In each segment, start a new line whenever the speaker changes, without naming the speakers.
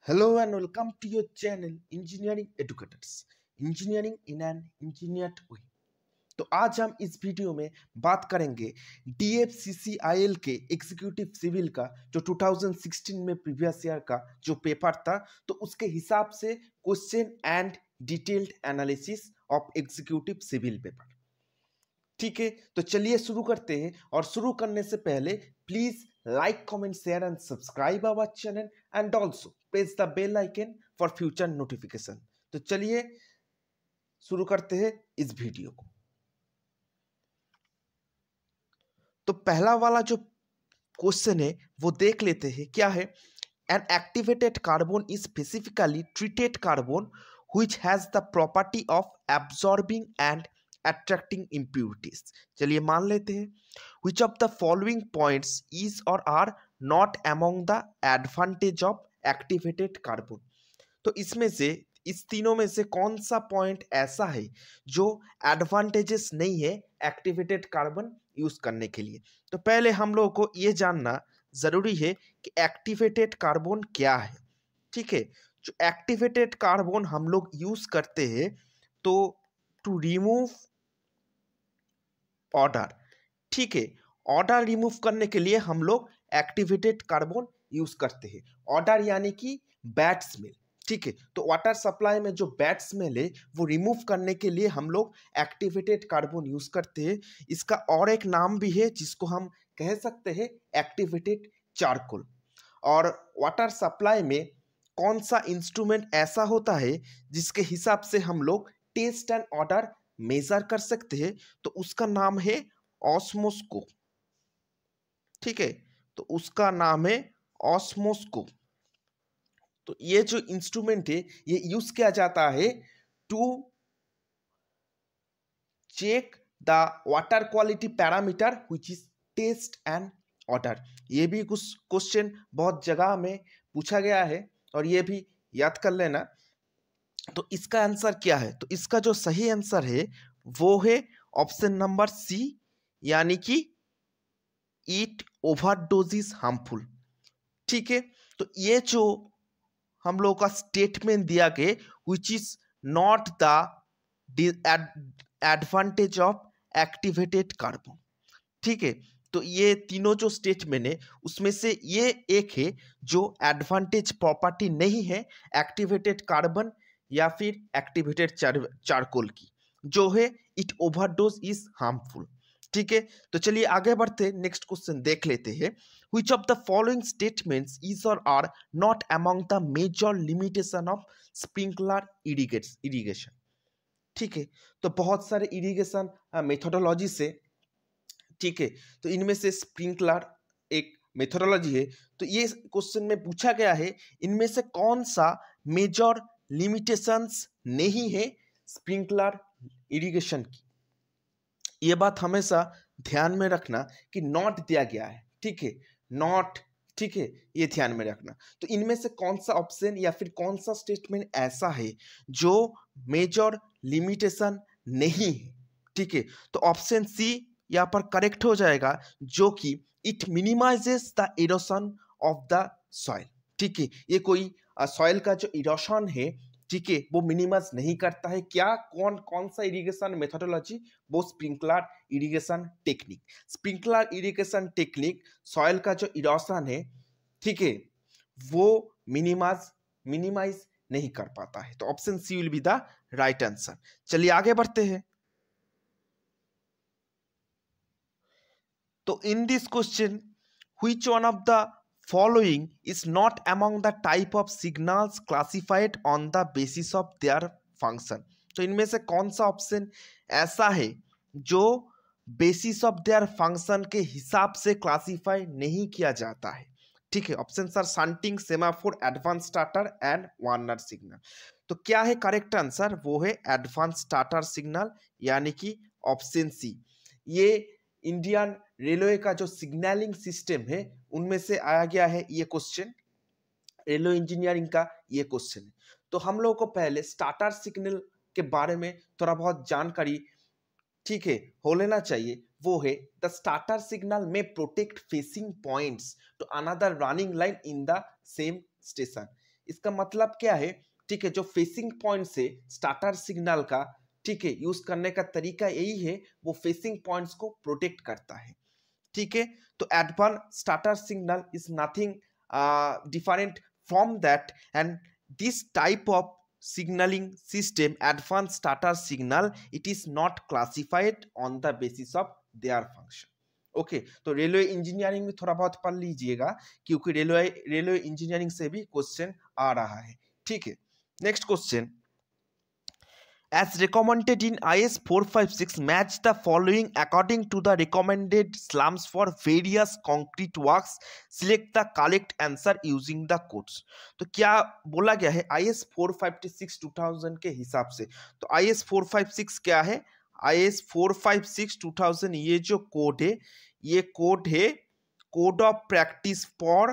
Hello and welcome to your channel Engineering Educators, Engineering in an Engineered Way। तो आज हम इस video में बात करेंगे DFCCIL के एग्जीक्यूटिव सिविल का जो 2016 में प्रीवियस ईयर का जो पेपर था, तो उसके हिसाब से question and detailed analysis of executive civil paper. ठीक है, तो चलिए शुरू करते हैं। और शुरू करने से पहले please like, comment, share and subscribe our channel and also press the bell icon for future notification. तो चलिए शुरू करते हैं इस वीडियो को। तो पहला वाला जो क्वेश्चन है वो देख लेते हैं, क्या है। An activated carbon is specifically treated carbon which has the property of absorbing and attracting impurities। चलिए मान लेते हैं, which of the following points is or are not among the advantage of activated carbon। तो इसमें से इस तीनों में से कौन सा पॉइंट ऐसा है जो एडवांटेजेस नहीं है एक्टिवेटेड कार्बन यूज करने के लिए। तो पहले हम लोगों को ये जानना जरूरी है कि एक्टिवेटेड कार्बन क्या है। ठीक है, जो एक्टिवेटेड कार्बन हम लोग यूज करते हैं तो टू रिमूव ऑर्डर। ठीक है, ऑर्डर रिमूव करने के लिए हम लोग एक्टिवेटेड कार्बन यूज करते हैं। ऑर्डर यानी कि बैड स्मेल। ठीक है, तो वाटर सप्लाई में जो बैड स्मेल है वो रिमूव करने के लिए हम लोग एक्टिवेटेड कार्बन यूज करते हैं। इसका और एक नाम भी है जिसको हम कह सकते हैं एक्टिवेटेड चारकोल। और वाटर सप्लाई में कौन सा इंस्ट्रूमेंट ऐसा होता है जिसके हिसाब से हम लोग टेस्ट एंड ऑर्डर मेजर कर सकते हैं, तो उसका नाम है ऑस्मोस्कोप। ठीक है, तो उसका नाम है ऑस्मोस्कोप। तो ये जो इंस्ट्रूमेंट है ये यूज किया जाता है to check the water quality parameter which is test and order. ये भी कुछ क्वेश्चन बहुत जगह में पूछा गया है और ये भी याद कर लेना। तो इसका आंसर क्या है, तो इसका जो सही आंसर है वो है ऑप्शन नंबर सी, यानी कि इट ओवरडोज इज हार्मफुल। ठीक है, तो ये जो हम लोगों का स्टेटमेंट दिया गया which is not the advantage of activated carbon. ठीक है, तो ये तीनों जो स्टेटमेंट है उसमें से ये एक है जो एडवांटेज प्रॉपर्टी नहीं है एक्टिवेटेड कार्बन या फिर एक्टिवेटेड चारकोल की, जो है इट ओवरडोज इज हार्मफुल। ठीक है, तो चलिए आगे बढ़ते नेक्स्ट क्वेश्चन देख लेते हैं। Which of the following statements is or are not among the major limitation of sprinkler irrigation। ठीक है, तो बहुत सारे इरिगेशन मेथोडोलॉजी से, ठीक है, तो इनमें से स्प्रिंकलर एक मेथोडोलॉजी है। तो ये क्वेश्चन में पूछा गया है इनमें से कौन सा मेजर लिमिटेशंस नहीं है स्प्रिंकलर इरिगेशन की। ये बात हमेशा ध्यान में रखना कि नॉट दिया गया है। ठीक है, नॉट, ठीक है, ये ध्यान में रखना। तो इनमें से कौन सा ऑप्शन या फिर कौन सा स्टेटमेंट ऐसा है जो मेजर लिमिटेशन नहीं है। ठीक है, तो ऑप्शन सी यहाँ पर करेक्ट हो जाएगा, जो कि it minimises the erosion of the soil. ठीक है, ये कोई सॉइल का जो इरोशन है, ठीक है, वो मिनिमाइज नहीं करता है। क्या, कौन कौन सा इरिगेशन मेथोडोलॉजी, वो sprinkler irrigation technique. Sprinkler irrigation technique soil का जो इरोशन है, ठीक है, वो मिनिमाइज नहीं कर पाता है। तो option C will be the right answer. चलिए आगे बढ़ते हैं। तो in this question which one of the following is not among the type of signals classified on the basis of their function। तो इनमें से कौन सा ऑप्शन ऐसा है जो बेसिस ऑफ देयर फंक्शन के हिसाब से क्लासिफाई नहीं किया जाता है। ठीक है, option are shunting, semaphore, advance starter and warner signal. तो क्या है करेक्ट आंसर, वो है एडवांस स्टार्टर सिग्नल, यानी कि ऑप्शन सी। ये इंडियन रेलवे का जो सिग्नलिंग सिस्टम है उनमें से आया गया है ये क्वेश्चन, रेलवे इंजीनियरिंग का ये क्वेश्चन है। तो हम लोगों को पहले स्टार्टर सिग्नल के बारे में थोड़ा बहुत जानकारी, ठीक है, हो लेना चाहिए। वो है द स्टार्टर सिग्नल में protect facing points to another running line in the same station. इसका मतलब क्या है, ठीक है, जो फेसिंग पॉइंट से स्टार्टर सिग्नल का, ठीक है, यूज करने का तरीका यही है, वो फेसिंग पॉइंट्स को प्रोटेक्ट करता है, ठीक है। तो advance starter signal is nothing different from that, and this type of signaling system, advanced starter signal, it is not classified on the basis of their function. Okay तो railway engineering में थोड़ा बहुत पढ़ लीजिएगा, क्योंकि रेलवे इंजीनियरिंग से भी question आ रहा है, ठीक है। Next question, as recommended in IS 456, match the following according to the recommended slums for various concrete works. Select the correct answer using the codes. तो क्या बोला गया है IS 456 2000 के हिसाब से, तो IS 456 क्या है, IS 456 2000 ये जो कोड है, ये कोड है code of practice for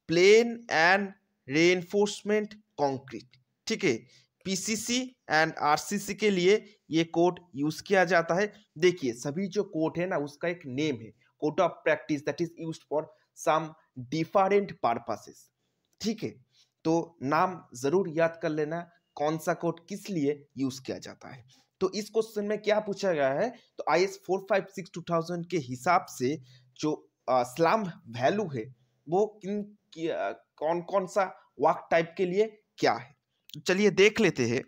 plain and reinforcement concrete, ठीक है। पीसीसी एंड आरसीसी के लिए ये कोड यूज किया जाता है। देखिए सभी जो कोड है ना, उसका एक नेम है, code of practice that is used for some different purposes, ठीक है। तो नाम जरूर याद कर लेना, कौन सा कोड किस लिए यूज किया जाता है। तो इस क्वेश्चन में क्या पूछा गया है, तो IS 456 2000 के हिसाब से जो स्लम वैल्यू है वो कौन कौन सा वर्क टाइप के लिए क्या है, चलिए देख लेते हैं।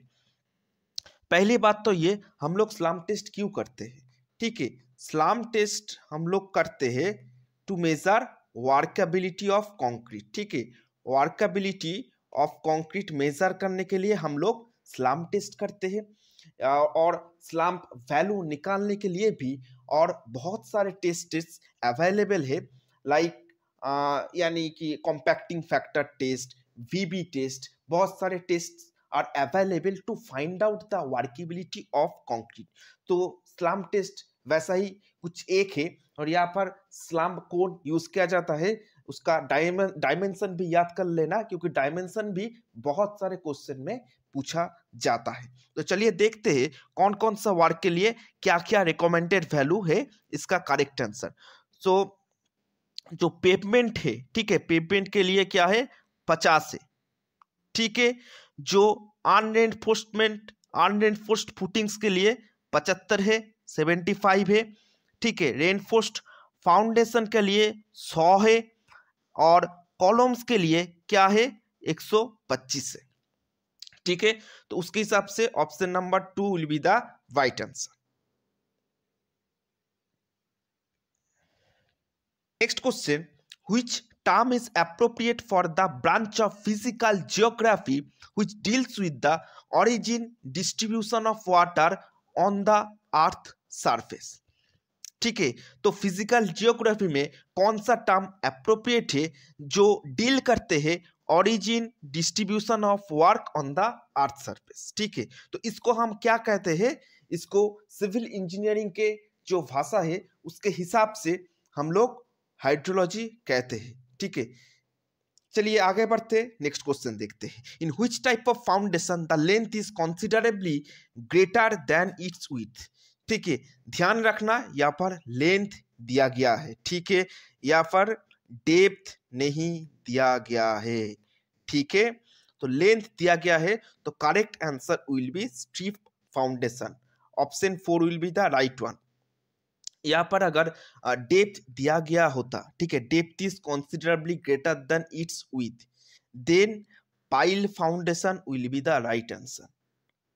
पहली बात तो ये, हम लोग स्लम टेस्ट क्यों करते हैं, ठीक है। स्लम टेस्ट हम लोग करते हैं to measure workability of concrete, ठीक है। वर्केबिलिटी ऑफ कंक्रीट मेजर करने के लिए हम लोग स्लम टेस्ट करते हैं, और स्लम वैल्यू निकालने के लिए भी और बहुत सारे टेस्ट अवेलेबल है, लाइक यानी कि compacting factor test, VB test, बहुत सारे test are available to find out the workability of concrete. तो स्लम टेस्ट वैसा ही कुछ एक है, और यहाँ पर स्लम कोड यूज किया जाता है, उसका डायमेंशन भी याद कर लेना, क्योंकि डायमेंशन भी बहुत सारे क्वेश्चन में पूछा जाता है। तो चलिए देखते हैं कौन कौन सा वर्क के लिए क्या क्या रिकमेंडेड वैल्यू है इसका करेक्ट आंसर। सो जो पेवमेंट है, ठीक है, पेवमेंट के लिए क्या है 50 है, ठीक है। जो अनरेनफोर्स्ड फुटिंग्स के लिए 75 है, 75 है, ठीक है। रेनफोर्स्ड फाउंडेशन के लिए 100 है, और कॉलम्स के लिए क्या है 125 है, ठीक है। तो उसके हिसाब से option number 2 will be the right answer. Next question, which term is appropriate for the branch of physical geography which deals with the origin distribution of water on the earth surface? ठीक है, तो physical geography में कौन सा term appropriate है जो deal करते हैं origin distribution of work on the earth surface, ठीक है। तो इसको हम क्या कहते हैं, इसको सिविल इंजीनियरिंग के जो भाषा है उसके हिसाब से हम लोग हाइड्रोलॉजी कहते हैं, ठीक है। चलिए आगे बढ़ते, नेक्स्ट क्वेश्चन देखते हैं। In which type of foundation the length is considerably greater than its width, ठीक है। ध्यान रखना यहाँ पर लेंथ दिया गया है, ठीक है, यहाँ पर डेप्थ नहीं दिया गया है, ठीक है। तो लेंथ दिया गया है, तो correct answer will be strip foundation, option 4 will be the right one. यहाँ पर अगर डेप्थ दिया गया होता, ठीक है, depth is considerably greater than its width, then pile foundation will be the right answer,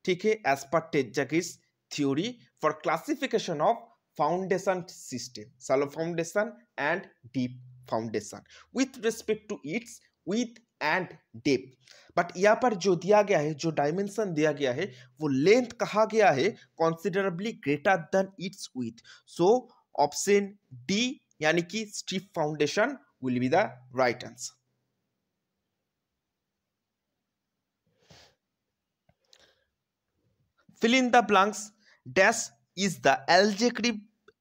ठीक है, as per Terzaghi's theory for classification of foundation system, shallow foundation and deep foundation with respect to its width and depth। But यहाँ पर जो दिया गया है, जो dimension दिया गया है, वो लेंथ कहा गया है considerably greater than its width, so option D यानी कि strip foundation will be the right answer। fill in the blanks, dash is the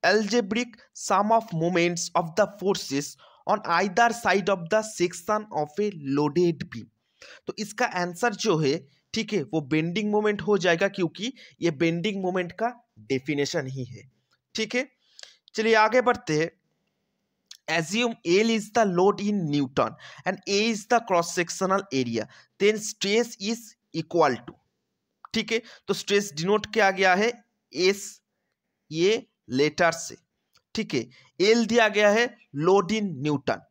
algebraic sum of moments of the forces on either side of the section of a loaded beam। तो इसका answer जो है, ठीक है, वो bending moment हो जाएगा, क्योंकि ये बेंडिंग मोमेंट का डेफिनेशन ही है, ठीक है। चलिए आगे बढ़ते हैं। assume L is the load in Newton and A is the cross sectional area, then stress is equal to, ठीक है, तो स्ट्रेस डिनोट किया गया है एस, ये लेटर से, ठीक है। एल दिया गया है लोड इन न्यूटन,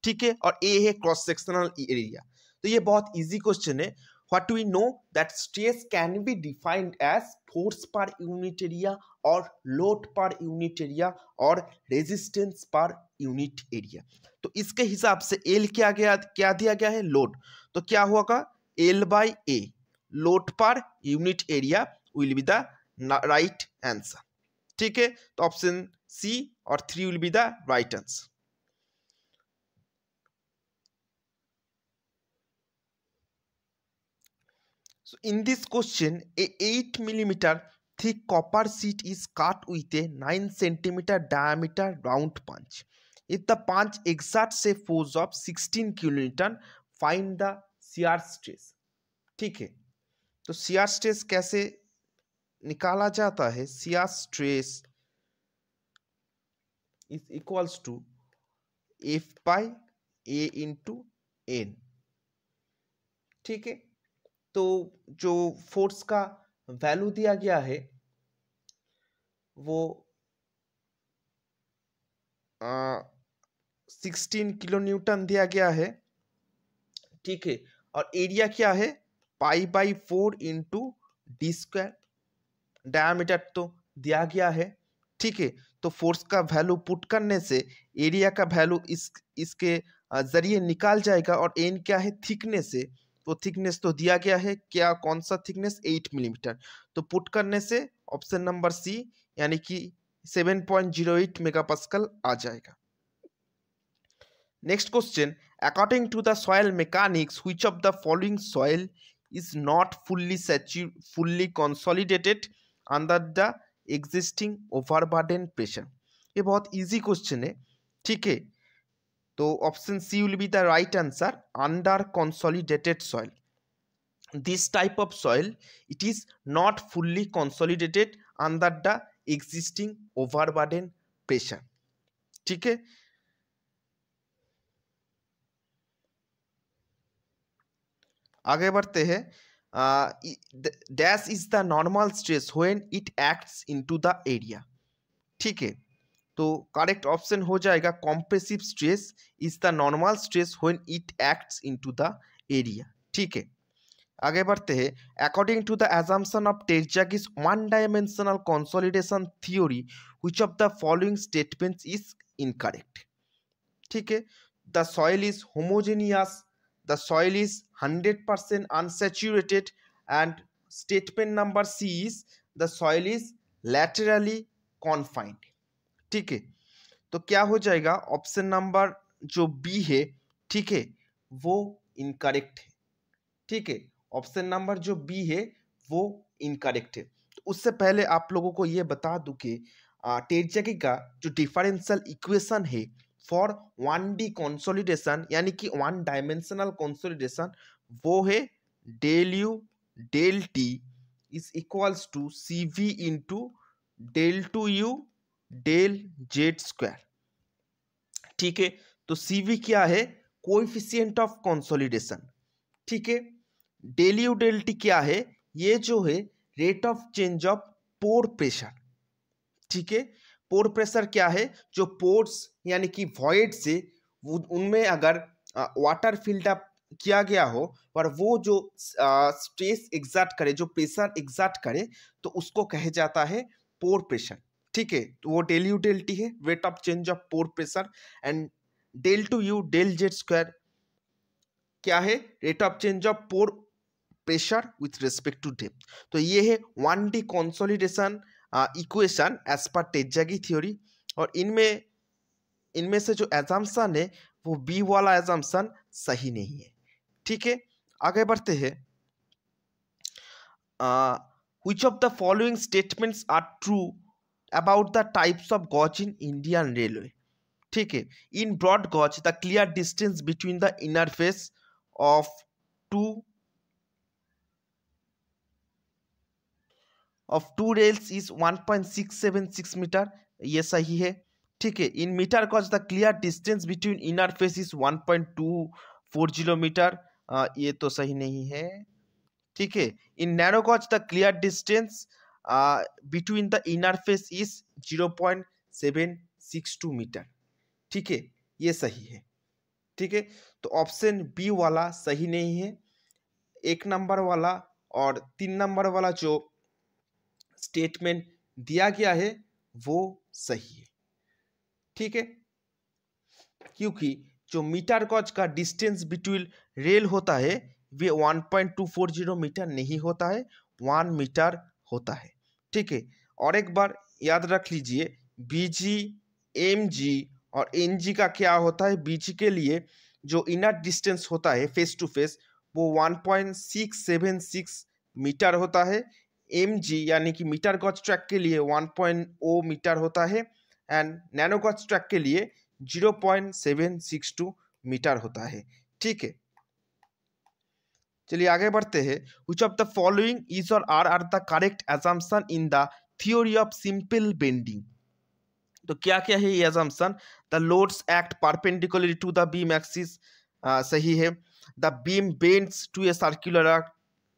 ठीक है, और ए है क्रॉस सेक्शनल एरिया। तो ये बहुत इजी क्वेश्चन है। What we know that stress can be defined as force per unit area और लोड पर यूनिट एरिया और रेजिस्टेंस पर यूनिट एरिया। तो इसके हिसाब से एल क्या दिया गया है, लोड, तो क्या होगा L by A, load per unit area will be the right answer, ठीक है। तो ऑप्शन सी और 3 will be the right answer. So in this question, a 8 millimeter thick copper sheet is cut with a 9 centimeter diameter round punch. If the punch exerts a force of 16 kilonewton, find the shear stress. ठीक है, तो shear stress कैसे निकाला जाता है? shear stress is equals to F by A into N, ठीक है। तो जो फोर्स का वैल्यू दिया गया है वो 16 किलो न्यूटन दिया गया है, ठीक है। और एरिया क्या है, pi by 4 into D square, diameter तो दिया गया है, ठीक है। तो फोर्स का वैल्यू पुट करने से एरिया का वैल्यू इसके जरिए निकाल जाएगा। और एन क्या है, थिकनेस है, तो थिकनेस तो दिया गया है, क्या कौन सा थिकनेस, 8 मिलीमीटर। तो पुट करने से ऑप्शन नंबर सी यानी कि 7.08 मेगापास्कल आ जाएगा। Next question, according to the soil mechanics which of the following soil is not fully consolidated under the existing overburden pressure. ये बहुत इजी क्वेश्चन है, ठीक है। तो option C will be the right answer, under consolidated soil. This type of soil it is not fully consolidated under the existing overburden pressure, ठीक है। आगे बढ़ते हैं। Dash is the normal stress when it acts into the area, ठीक है। तो correct option हो जाएगा compressive stress is the normal stress when it acts into the area, ठीक है। आगे बढ़ते हैं। According to the assumption of Terzaghi's one dimensional consolidation theory which of the following statements is incorrect, ठीक है। The soil is homogeneous, the soil is 100% unsaturated and statement number C is the soil is laterally confined, ठीक है। तो क्या हो जाएगा, option number जो B है, ठीक है, वो इनकरेक्ट है, ठीक है। ऑप्शन नंबर जो बी है वो इनकरेक्ट है। तो उससे पहले आप लोगों को ये बता दूं कि टेरज़ागी का जो डिफरेंशियल इक्वेशन है फॉर 1D कंसोलिडेशन यानी कि 1 डायमेंशनल कंसोलिडेशन, वो है del u del t is equals to c v into del two u del z square, ठीक है। तो सी वी क्या है, कोएफिशिएंट ऑफ कंसोलिडेशन, ठीक है। डेल यू डेल टी क्या है, ये जो है rate of change of pore pressure, ठीक है। पोर प्रेशर क्या है, जो पोर्स यानी कि वॉइड से उनमें अगर वाटर फिल्ड अप किया गया हो और वो जो स्ट्रेस एग्जर्ट करे, जो प्रेशर एग्जर्ट करे, तो उसको कहे जाता है पोर प्रेशर, ठीक है। तो वो डेल यू डेल टी है, rate of change of pore pressure. And del two u del z square क्या है, rate of change of pore pressure with respect to depth. तो ये है 1D consolidation equation as per टेरज़ागी theory. और इनमें से जो एजम्पशन है वो बी वाला एजम्पशन सही नहीं है, ठीक है। आगे बढ़ते हैं। Which of the following statements are true about the types of gauge in Indian railway, ठीक है। In broad gauge the clear distance between the inner face of two rails is 1.676 metre, ये सही है, ठीक है। In metre gauge the clear distance between inner face is 1.240 metre, ये तो सही नहीं है। ठीक है। In narrow gauge the clear distance between the inner face is 0.762 metre. ठीक है, ये सही है। ठीक है, तो ऑप्शन बी वाला सही नहीं है। 1 नंबर वाला और 3 नंबर वाला जो स्टेटमेंट दिया गया है वो सही है। ठीक है, क्योंकि जो मीटर गॉज का डिस्टेंस बिटवीन रेल होता है वे 1.240 मीटर नहीं होता है, 1 मीटर होता है। ठीक है, और एक बार याद रख लीजिए, बीजी, एमजी और एनजी का क्या होता है। बीजी के लिए जो इनर डिस्टेंस होता है फेस टू फेस वो 1.676 मीटर होता है। एमजी यानी कि मीटर गॉज ट्रैक के लिए 1.0 मीटर होता है एंड नैनो गॉज ट्रैक के लिए 0.762 मीटर होता है। ठीक है, चलिए आगे बढ़ते हैं। Which of the following is or are the correct assumption in the theory of simple bending? तो क्या क्या है ये assumption? The loads act perpendicularly to the beam axis, सही है। The beam bends to a circular arc,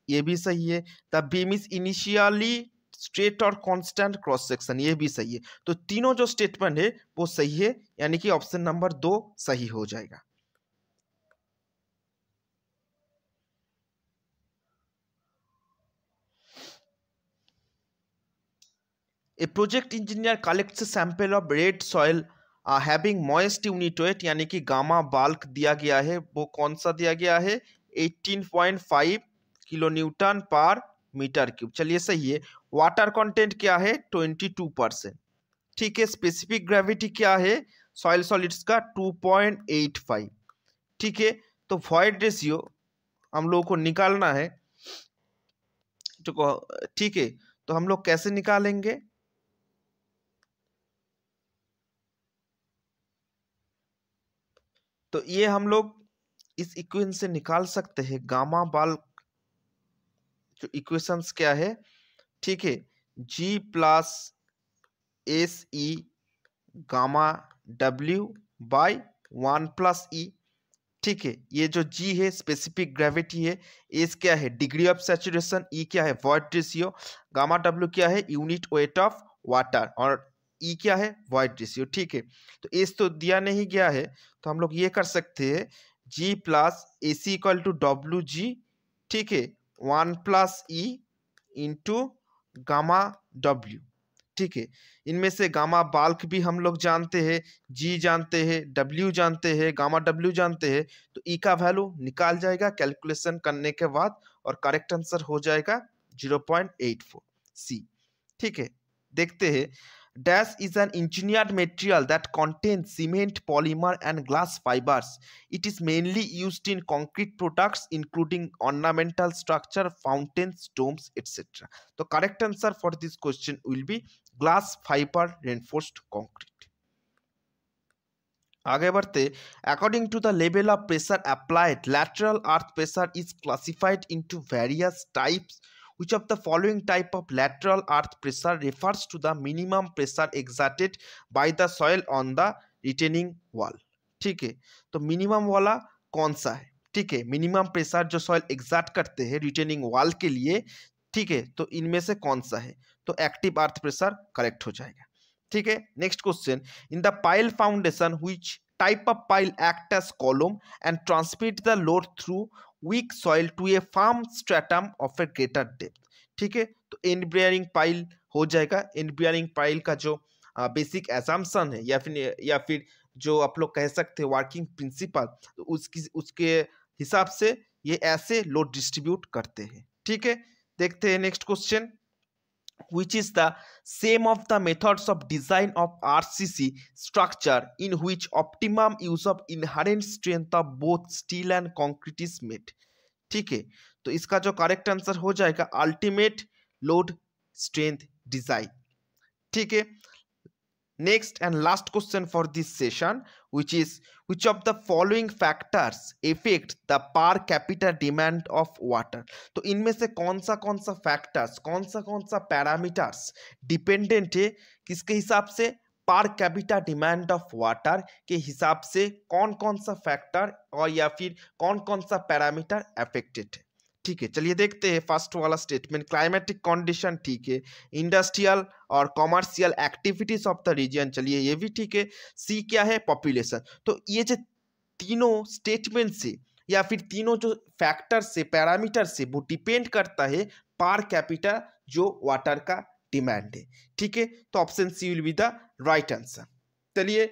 ये भी सही है। The beam is initially straight और कांस्टेंट क्रॉस सेक्शन, ये भी सही है। तो तीनों जो स्टेटमेंट है वो सही है, यानी कि ऑप्शन नंबर 2 सही हो जाएगा। A project engineer collects a sample of red soil having moist unit weight, यानी कि गामा बाल्क दिया गया है, वो कौन सा दिया गया है? 18.5 किलो न्यूटन पर मीटर क्यूब। चलिए सही है। वाटर कंटेंट क्या है? 22%। ठीक है, स्पेसिफिक ग्रेविटी क्या है सॉइल सॉलिड्स का? 2.85। ठीक है, तो वॉइड रेशियो हम लोगों को निकालना है। ठीक है, तो हम लोग कैसे निकालेंगे? तो ये हम लोग इस इक्वेशन से निकाल सकते हैं। गामा बाल्क जो इक्वेशंस क्या है? ठीक है, G plus S e gamma डब्ल्यू बाई 1 प्लस ई। ठीक है, ये जो जी है स्पेसिफिक ग्रेविटी है, एस क्या है? डिग्री ऑफ सैचुरेशन, ई क्या है? वॉइड रेशियो, गामा डब्ल्यू क्या है? यूनिट वेट ऑफ वाटर, और ई क्या है? Void ratio. ठीक है, तो एस तो दिया नहीं गया है, तो हम लोग ये कर सकते हैं G plus a c equal to डब्ल्यू जी। ठीक है, 1 प्लस ई इंटू गामा डब्ल्यू। ठीक है, इनमें से गामा बाल्क भी हम लोग जानते हैं, जी जानते हैं, डब्ल्यू जानते हैं, गामा डब्ल्यू जानते हैं, तो ई का वैल्यू निकाल जाएगा कैलकुलेशन करने के बाद, और करेक्ट आंसर हो जाएगा 0.84 सी। ठीक है, देखते हैं। Dash is an engineered material that contains cement, polymer and glass fibres. It is mainly used in concrete products including ornamental structure, fountains, domes, etc. तो correct answer for this question will be glass fiber reinforced concrete. आगे बढ़ते। According to the level of pressure applied, lateral earth pressure is classified into various types. Which of the following type of lateral earth pressure refers to the minimum pressure exerted by the soil on the retaining wall? ठीक है, तो minimum वाला कौन सा है? ठीक है, minimum pressure जो सॉइल एग्जर्ट करते हैं रिटेनिंग वॉल के लिए, ठीक है, तो इनमें से कौन सा है? तो एक्टिव अर्थ प्रेशर करेक्ट हो जाएगा। ठीक है, next question. In the pile foundation which type of pile act as column and transmit the load through weak soil to a firm stratum of a greater depth? ठीक है, तो and bearing pile हो जाएगा। And bearing pile का जो basic assumption है, या फिर जो आप लोग कह सकते हैं वर्किंग प्रिंसिपल, तो उसके हिसाब से ये ऐसे लोड डिस्ट्रीब्यूट करते हैं। ठीक है, देखते हैं next question. Which is the same of the methods of design of RCC structure in which optimum use of inherent strength of both steel and concrete is made? ठीक है, तो इसका जो करेक्ट आंसर हो जाएगा अल्टीमेट लोड स्ट्रेंथ डिजाइन। ठीक है, next and last question for this session, which is which of the following factors affect the per capita demand of water? तो इनमें से कौन सा फैक्टर्स, कौन सा पैरामीटर्स डिपेंडेंट है किसके हिसाब से? Per capita demand of water के हिसाब से कौन कौन सा फैक्टर और या फिर कौन कौन सा पैरामीटर अफेक्टेड है। ठीक है, चलिए देखते हैं फर्स्ट वाला स्टेटमेंट, क्लाइमेटिक कंडीशन ठीक है, इंडस्ट्रियल और commercial activities of the region, चलिए ये भी ठीक है। सी क्या है, पॉपुलेशन। तो ये जो तीनों स्टेटमेंट से या फिर तीनों जो फैक्टर से पैरामीटर से वो डिपेंड करता है पर कैपिटा जो वाटर का डिमांड है। ठीक है, तो option C will be the right answer. चलिए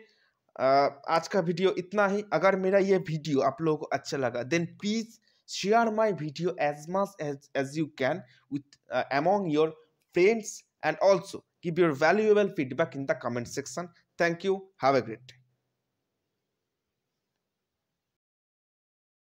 आज का वीडियो इतना ही। अगर मेरा ये वीडियो आप लोगों को अच्छा लगा then please share my video as much as you can with among your friends, and also give your valuable feedback in the comment section. Thank you, have a great day.